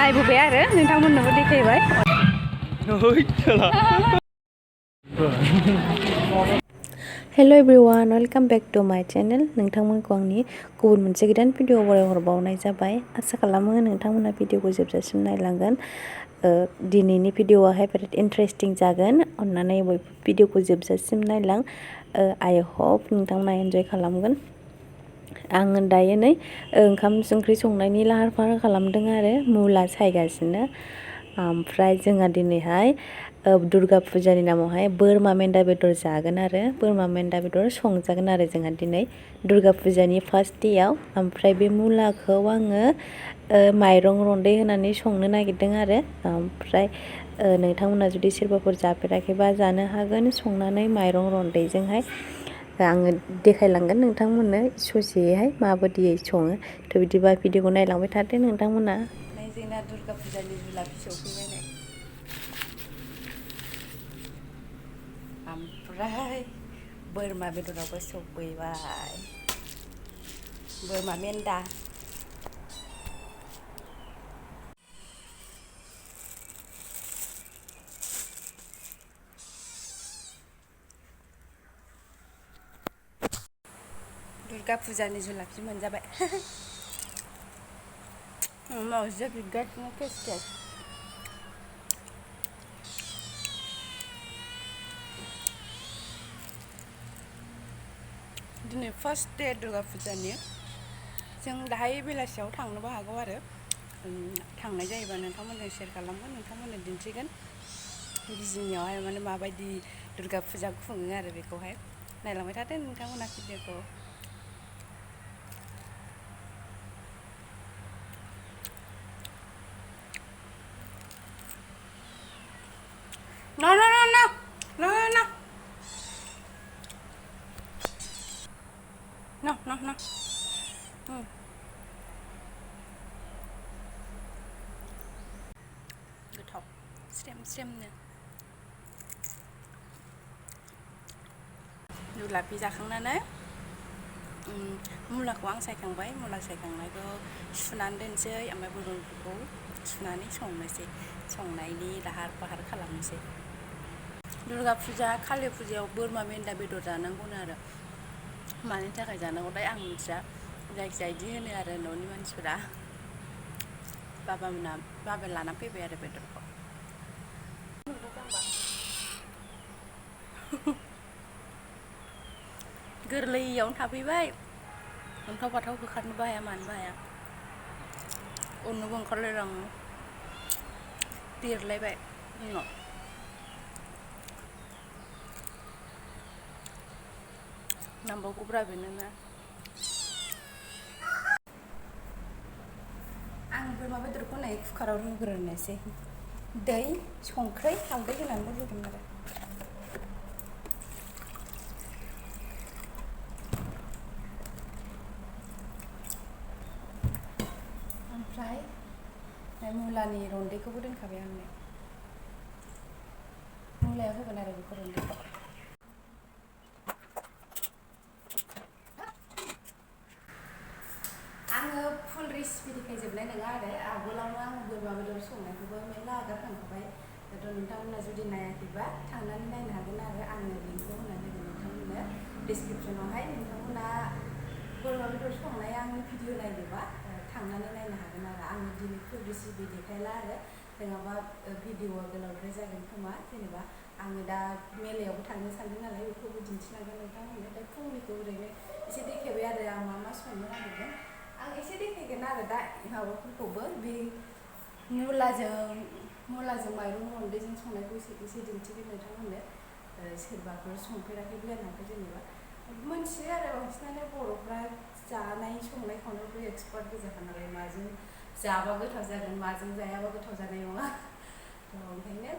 नायबोबाय आरो नोंथांमोननोबो देखायबाय hello everyone welcome back to my channel नोंथांमोनखौ आंनि गुबुन मोनसे गोदान भिडिअ बरायहरबावनाय जाबाय आसा खालामो नोंथांमोना भिडिअखौ जोबजासिम नायलांगोन दिनैनि भिडिअआहाय बिराद इन्टारेस्टिं जागोन अन्नानै बयबो भिडिअखौ जोबजासिम नायलां आई होप नोंथांमोना एन्जय खालामगोन आङो दायो नै ओंखाम ओंख्रि संनायनि लाहार फाहार खालामदों आरो मुला सायगासिनो ओमफ्राय जोंहा दिनैहाय दुर्गा पुजानि नामावहाय बोरमा मेन्दा बेदर जागोन आरो बोरमा मेन्दा बेदर संजागोन आरो जोंहा दिनै दुर्गा पुजानि फार्स्ट डेयाव ओमफ्राय बे मुलाखौ आङो माइरं रन्दै होनानै संनो नागिरदों आरो ओमफ्राय नोंथांमोना जुदि सोरबाफोर जाफेराखैबा जानो हागोन संनानै माइरं रन्दैजोंहाय आङो देखायलांगोन नोंथांमोननो ससेहाय माबायदियै सङो थ' बिदिबा भिडिअखौ नायलांबाय थादो नोंथांमोना जोंना दुर्गा पुजानि जुलाफि सौफैबाय ओमफ्राय बोरमा बेदरावबो सौफैबाय बोरमा मेन्दा दुर्गा पुजानि जुलाफि मोनजाबाय मावजिया बिगासिनो केस केस दिनै फार्स्ट डे दुर्गा पुजानि जों दाहाय बेलासियाव थांनोबो हागौ आरो थांनाय जायोबा नोंथांमोनजों शेयार खालामगोन नोंथांमोननो दिन्थिगोन बिजनियावहाय माने माबायदि दुर्गा पुजा खुङो आरो बेखौहाय नायलांबाय थादो नोंथांमोना भिडिअखौ No, no, no, no, no, no, no, no, no. गोथाव स्रेम स्रेमनो जुलाफि जाखांनानै मुलाखौ आं सायखांबाय मुला सायखांनायखौ सुनानै दोनसै ओमफ्राय बेदरखौ सुनानै संनोसै संनायनि लाहार फाहार खालामनोसै दुर्गा पुजा कालि पुजायाव बोरमा मेन्दा बेदर जानांगौनो आरो मानि थाखाय जानांगौथाय आं मिथिया जायखिजाया बिदि होनो आरो न'नि मानसिफोरा बाबा लाना फैबाय आरो बेदरखौ गोरलैयावनो थाफैबाय अन्थाव बाथाव होखारनोबो हाया मानोबो हाया अननोबो ओंखारलायलाङो देरलायबाय उनाव नांबावगौब्रा बेनोना आं बोरमा बेदरखौ नै कुकाराव रुग्रोनोसै दै संख्रै हालदै होनानै रुगोन आरो ओमफ्राय मुलानि रन्दैखौबो दोनखाबाय आंनो मुलायाव होगोन आरो बेखौ रन्दैखौ आङो फुल रेसिपि देखायजोबनाय नङा आरो आगोलावनो आं बोरमा बेदर संनायखौबो मेरला आगारखांखाबाय दाथ' नोंथांमोना जुदि नायाखैबा थांनानै नायनो हागोन आरो आङो लिंकखौ होनानै होगोन नोंथांमोननो डिसक्रिपसनावहाय नोंथांमोना बोरमा बेदर संनाय आंनि भिडिअ नायनोबा थांनानै नायनो हागोन आरो आङो दिनै फुल रेसिपि देखायला आरो नङाबा भिडिअआ गोलावद्राय जागोन खोमा जेनेबा आङो दा मेलायावबो थांनो सानदों नालाय बेखौबो दिन्थिनांगोन नोंथांमोननो दा फुंनिखौ ओरैनो एसे देखायबाय आरो आं मा मा संनो नागिरदों आं एसे देखायगोन आरो दा माबाफोरखौबो बे मुलाजों माइरं रन्दैजों संनायखौ एसे दिन्थिगोन नोंथांमोननो सोरबाफोर संफेराखैबो जानो हागौ जेनेबा मोनथियो आरो बांसिनानो बर'फ्रा जानाय संनाय खावनायावबो एक्सपार्ट गोजाखा नालाय माजों जाबा गोथाव जागोन माजों जायाबा गोथाव जानाय नङा थ' ओंखायनो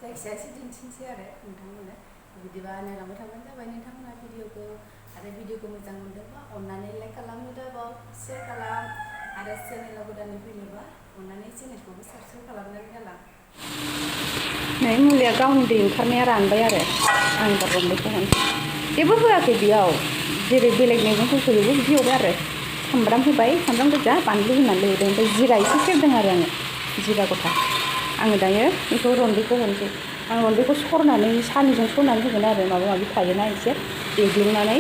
जायखिजाया एसे दिन्थिनोसै आरो नोंथांमोननो बिदिबा नायलांबाय थाबानो जाबाय नोंथांमोना भिडिअखौ आरो भिडिअखौ मोजां मोनदोंबा अननानै लाइक खालामनो दाबाव शेयार खालाम आरो चेनेलाव गोदानै फैनोबा अननानै चेनेलखौबो साबस्क्राइब खालामनानै गालां नै मुलिया गावनि दै ओंखारनाया रानबाय आरो आं दा रन्दैखौ जेबो होआखै बेयाव जेरै बेलेग मैगंफोरखौ बेबो बिदि एवबाय आरो सामब्राम होबाय सामब्राम गोजा बानलु होनानै होदों ओमफ्राय जिरा एसे सेरदों आरो आङो जिरा गथा आङो दायो बेखौ रन्दैखौ हरनोसै आं रन्दैखौ सरनानै सानैजों सरनानै होगोन आरो माबा माबि थायोना एसे देग्लिनानै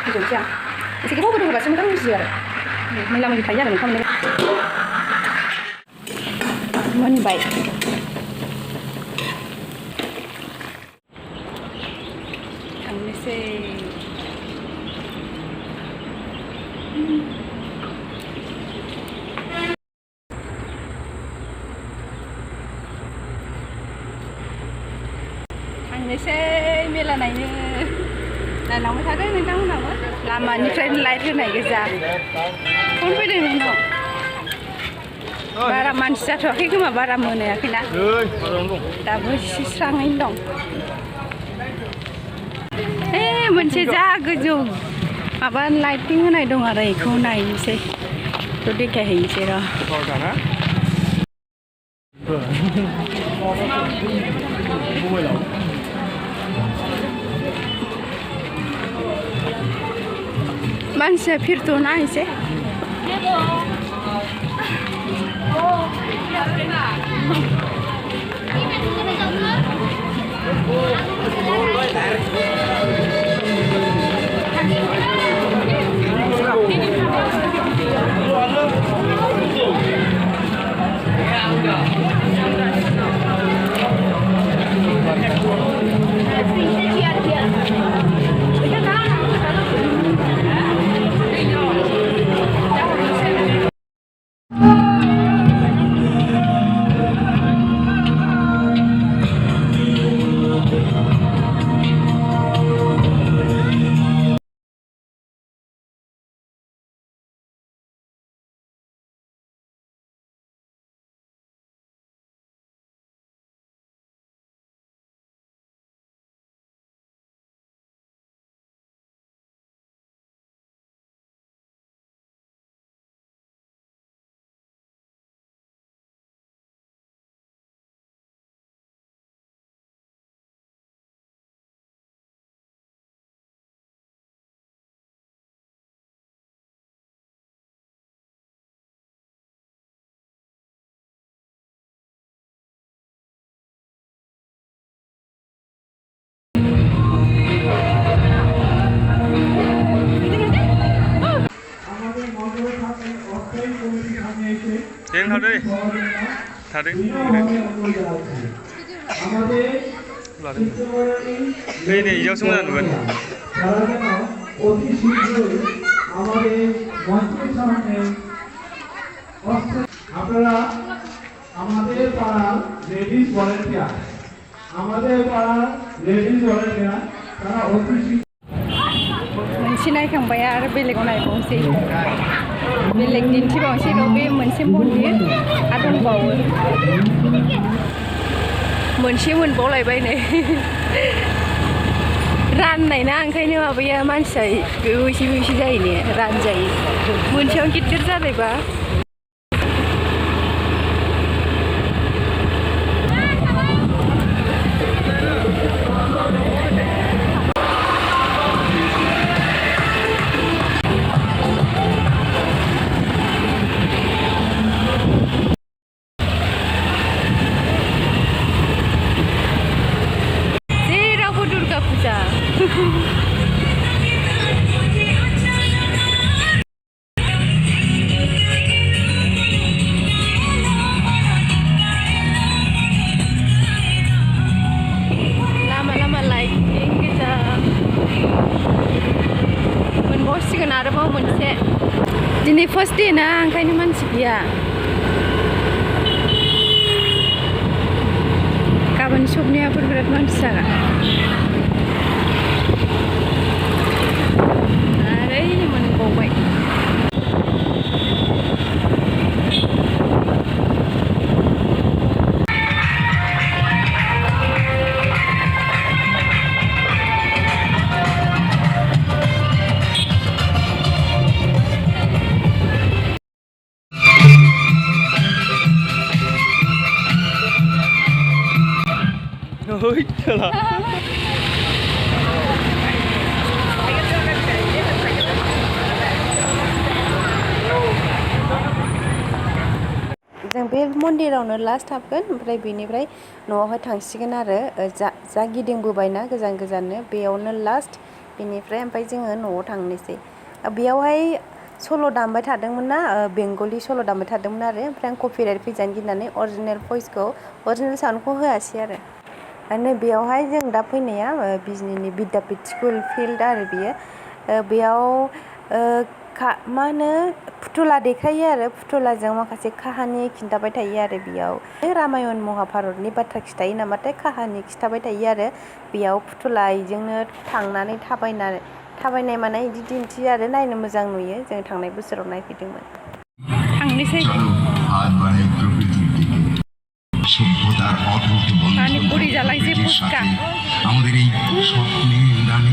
होजोबसै आं एसे गोबाव गोदौ होबासो मोजां बुजियो आरो मैला मैलि थायो आरो ओंखाम मोनबाय थांनोसै मेला नायनो नायलांबाय थादों नोंथांमोनहाबो लामानिफ्रायनो लाइट होनाय गोजा फन फैदों नोंनाव बारा मानसि जाथ'वाखै खोमा बारा मोनायाखैना दाबो एसे स्राङैनो दं मोनसे जा गोजौ माबा लाइटिं होनाय दं आरो बेखौ नायनोसै बेखौ देखायहैनोसै र' मानसिया फिरथ'ना एसे थादों नै इयावसो मोजां नुगोन আপনারা আমাদের পাড়ার লেডিস ভলান্টিয়ার তারা অতি मोनसे नायखांबाय आरो बेलेगाव नायबावनोसै बेलेग दिन्थिबावनोसै र' बे मोनसे मन्दिर आरो दंबावो मोनसे मोनबावलायबाय नै राननाय ना ओंखायनो माबाया मानसिया बेवसे जायो ने रानजायो मोनसेयावनो गिदिर जालायबा Durga Puja. Lama-lama lighting kita. Menbosikan arabau moनसे. Dini first day na, ओंखायनो मानसि गैया. गाबोन सबनियाफोर बिराद मानसि जागोन. Ôi, trời ơi. जों बे मन्दिरावनो लास्ट हाबगोन ओमफ्राय बेनिफ्राय न'आवहाय थांसिगोन आरो जा गिदिंबोबायना गोजान गोजाननो बेयावनो लास्ट बेनिफ्राय ओमफ्राय जोङो न'आव थांनोसै बेयावहाय सल' दामबाय थादोंमोन ना बेंगलि सल' दामबाय थादोंमोन आरो ओमफ्राय आं कपिराइट फैजानो गिनानै अरिजिनेल भइसखौ अरिजिनेल साउन्डखौ होआसै आरो बेयावहाय जों दा फैनाया बिजनिनि बिद्यापीठ स्कुल फिल्ड आरो बियो बेयाव मा होनो फुथुला देखायो आरो फुथुलाजों माखासे काहानि खिन्थाबाय थायो आरो बेयाव रामायण महाभारतनि बाथ्रा खिथायो नामाथाय काहानि खिथाबाय थायो आरो बेयाव फुथुला इजोंनो थांनानै थाबायनाय मानाय बिदि दिन्थियो आरो नायनो मोजां नुयो जों थांनाय बोसोराव नायफैदोंमोन थांनोसै সভ্যতার অটুট বন্ধন আমাদের এই স্বপ্নে উড়ানে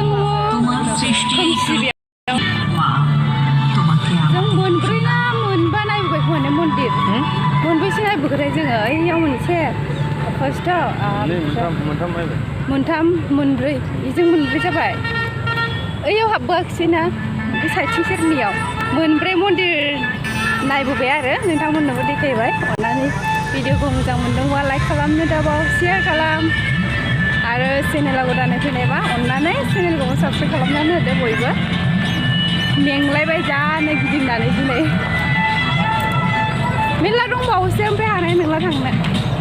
তোমার সৃষ্টি মা তোমাকে जों मोनब्रै ना मोनबा नायबोबाय खोमा मन्दिर मोनबैसो नायबोखोथाय जोङो ओइयाव मोनसे फार्स्टआव मोनथाम मोनब्रै बेजों मोनब्रै जाबाय ओइयाव हाबबोआखिसैना बे साइडथिं सेरनियाव मोनब्रै मन्दिर नायबोबाय आरो नोंथांमोननोबो देखायबाय अननानै भिडिअखौ मोजां मोनदोंबा लाइक खालामनो दाबाव शेयार खालाम आरो चेनेलाव गोदानै फैनायबा अननानै चेनेलखौबो साबस्क्राइब खालामनानै होदो बयबो मेंलायबाय जानो गिदिंनानै दिनै मेरला दंबावोसो ओमफ्राय हानाय नंला थांनो